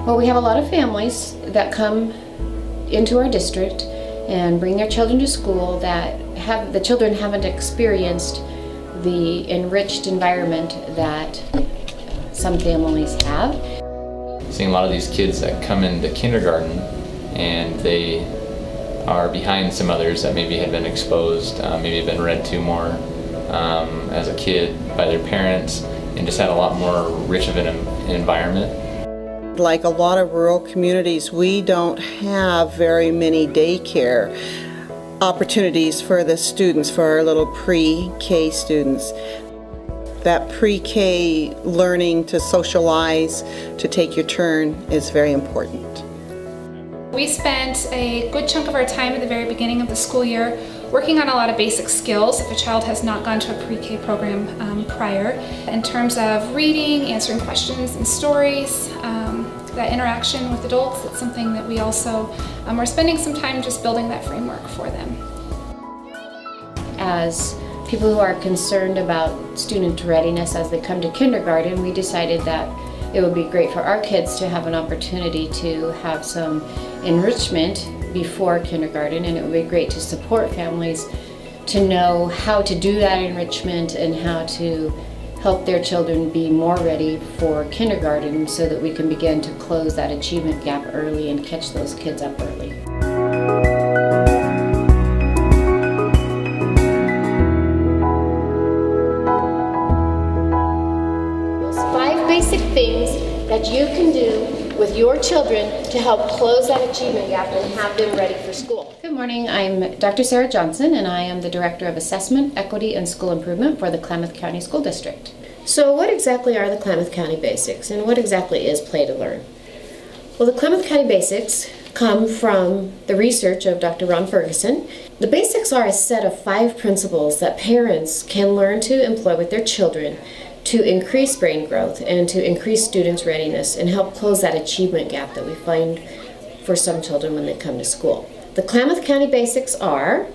Well, we have a lot of families that come into our district and bring their children to school that the children haven't experienced the enriched environment that some families have. Seeing a lot of these kids that come into kindergarten and they are behind some others that maybe had been exposed, maybe have been read to more as a kid by their parents, and just had a lot more rich of an environment. Like a lot of rural communities, we don't have very many daycare opportunities for the students, for our little pre-K students. That pre-K learning to socialize, to take your turn is very important. We spent a good chunk of our time at the very beginning of the school year working on a lot of basic skills if a child has not gone to a pre-K program prior, in terms of reading, answering questions and stories, that interaction with adults. It's something that we also are spending some time just building that framework for them. As people who are concerned about student readiness as they come to kindergarten, we decided that it would be great for our kids to have an opportunity to have some enrichment before kindergarten, and it would be great to support families to know how to do that enrichment and how to help their children be more ready for kindergarten so that we can begin to close that achievement gap early and catch those kids up early. Those 5 basic things that you can do with your children to help close that achievement gap and have them ready for school. Good morning, I'm Dr. Sarah Johnson, and I am the Director of Assessment, Equity, and School Improvement for the Klamath County School District. So what exactly are the Klamath County Basics, and what exactly is Play2Learn? Well, the Klamath County Basics come from the research of Dr. Ron Ferguson. The basics are a set of 5 principles that parents can learn to employ with their children to increase brain growth and to increase students' readiness and help close that achievement gap that we find for some children when they come to school. The Klamath County Basics are,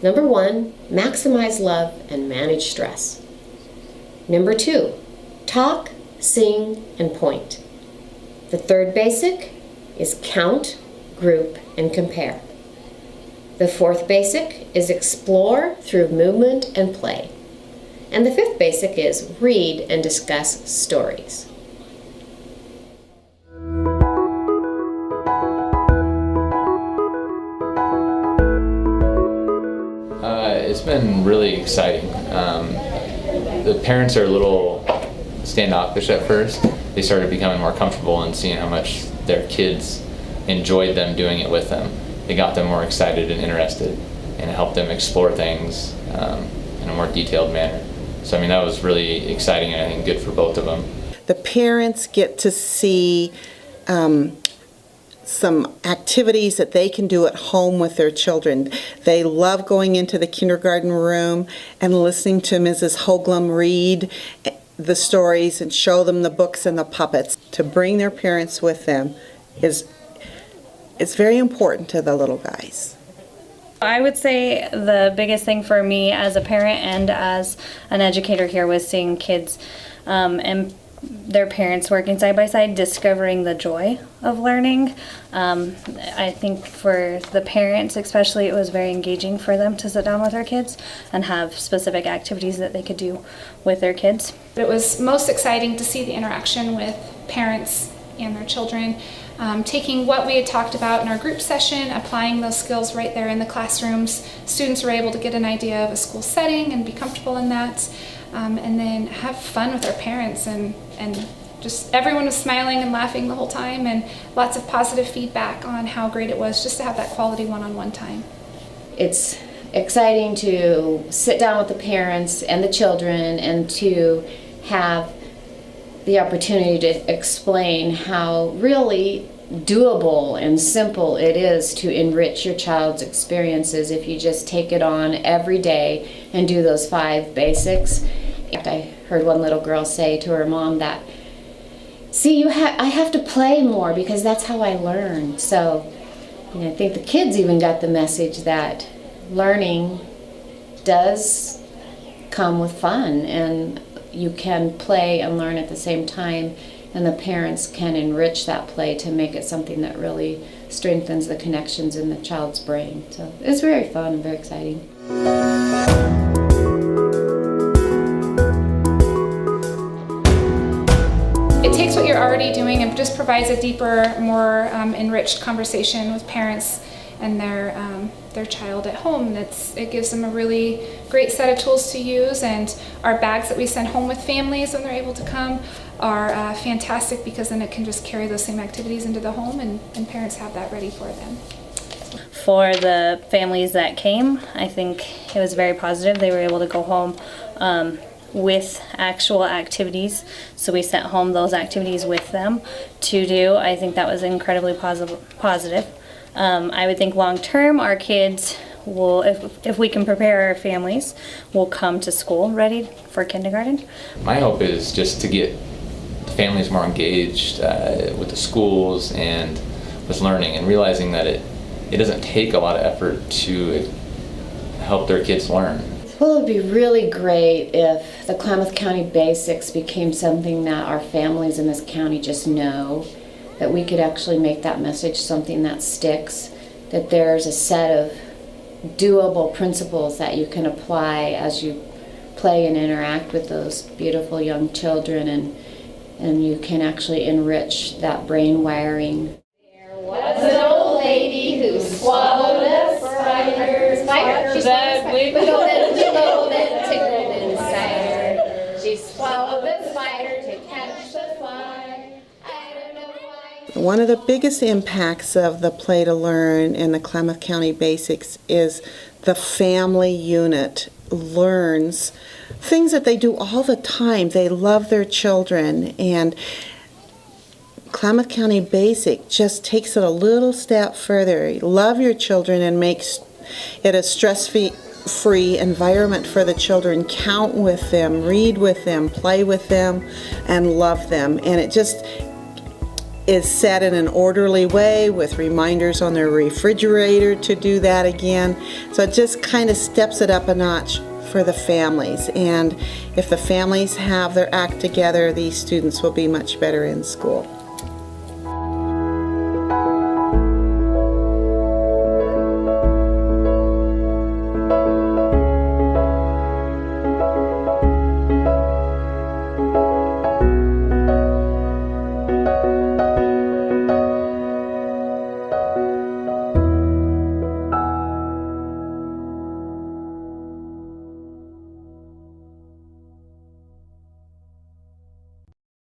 number 1, maximize love and manage stress. Number 2, talk, sing, and point. The 3rd basic is count, group, and compare. The 4th basic is explore through movement and play. And the 5th basic is read and discuss stories. It's been really exciting. The parents are a little standoffish at first. They started becoming more comfortable and seeing how much their kids enjoyed them doing it with them. It got them more excited and interested, and it helped them explore things in a more detailed manner. So I mean, that was really exciting and I think good for both of them. The parents get to see some activities that they can do at home with their children. They love going into the kindergarten room and listening to Mrs. Hoagland read the stories and show them the books and the puppets. To bring their parents with them is very important to the little guys. I would say the biggest thing for me as a parent and as an educator here was seeing kids and their parents working side by side, discovering the joy of learning. I think for the parents especially, it was very engaging for them to sit down with their kids and have specific activities that they could do with their kids. It was most exciting to see the interaction with parents and their children, taking what we had talked about in our group session, applying those skills right there in the classrooms. Students were able to get an idea of a school setting and be comfortable in that, and then have fun with their parents, and just everyone was smiling and laughing the whole time, and lots of positive feedback on how great it was just to have that quality one-on-one time. It's exciting to sit down with the parents and the children and to have the opportunity to explain how really doable and simple it is to enrich your child's experiences if you just take it on every day and do those 5 basics. I heard one little girl say to her mom that, see, I have to play more because that's how I learn. So I think the kids even got the message that learning does come with fun, and you can play and learn at the same time and the parents can enrich that play to make it something that really strengthens the connections in the child's brain. So it's very fun and very exciting. It takes what you're already doing and just provides a deeper, more enriched conversation with parents and their child at home. It gives them a really great set of tools to use, and our bags that we send home with families when they're able to come are fantastic, because then it can just carry those same activities into the home, and parents have that ready for them. For the families that came, I think it was very positive. They were able to go home with actual activities, so we sent home those activities with them to do. I think that was incredibly positive. I would think long term our kids will, if we can prepare our families, will come to school ready for kindergarten. My hope is just to get families more engaged with the schools and with learning, and realizing that it doesn't take a lot of effort to help their kids learn. Well, it would be really great if the Klamath County Basics became something that our families in this county just know, that we could actually make that message something that sticks, that there's a set of doable principles that you can apply as you play and interact with those beautiful young children, and you can actually enrich that brain wiring. There was an old lady who swallowed a spider. She swallowed a wiggled and tickled inside her. She swallowed the spider to catch the fly. I don't know why. One of the biggest impacts of the Play2Learn and the Klamath County Basics is the family unit learns things that they do all the time. They love their children, and Klamath County Basic just takes it a little step further. Love your children and makes it a stress-free environment for the children. Count with them, read with them, play with them, and love them. And it just is set in an orderly way with reminders on their refrigerator to do that again. So it just kind of steps it up a notch for the families. And if the families have their act together, these students will be much better in school.